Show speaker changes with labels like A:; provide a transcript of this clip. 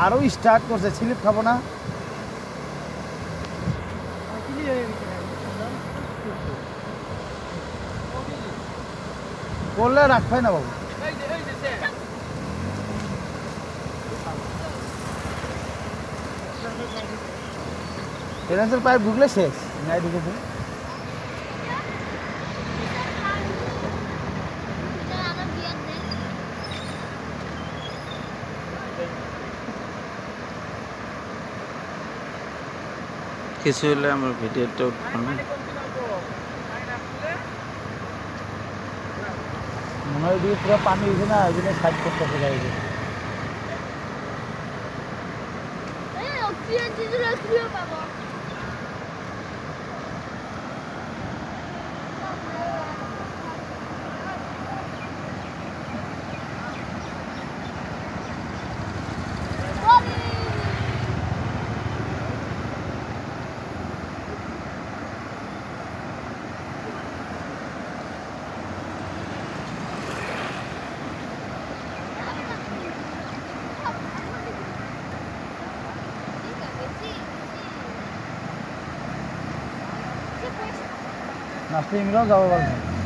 A: আরও স্টার্ট করছে, স্লিপ খাবো না। করলে রাখবে না বাবু। ফিনান্সের পাইপ ঢুকলে শেষ, নাই ঢুকেছে।
B: কিছু হলে আমার ভিডিওটা উঠবো না।
A: মনে হয় ওইদিকে পুরো পানি হয়েছে না, ওই জন্য সাইড করতেছে গাড়িকে। নাস্তা এগুলোও যাবো পারবো।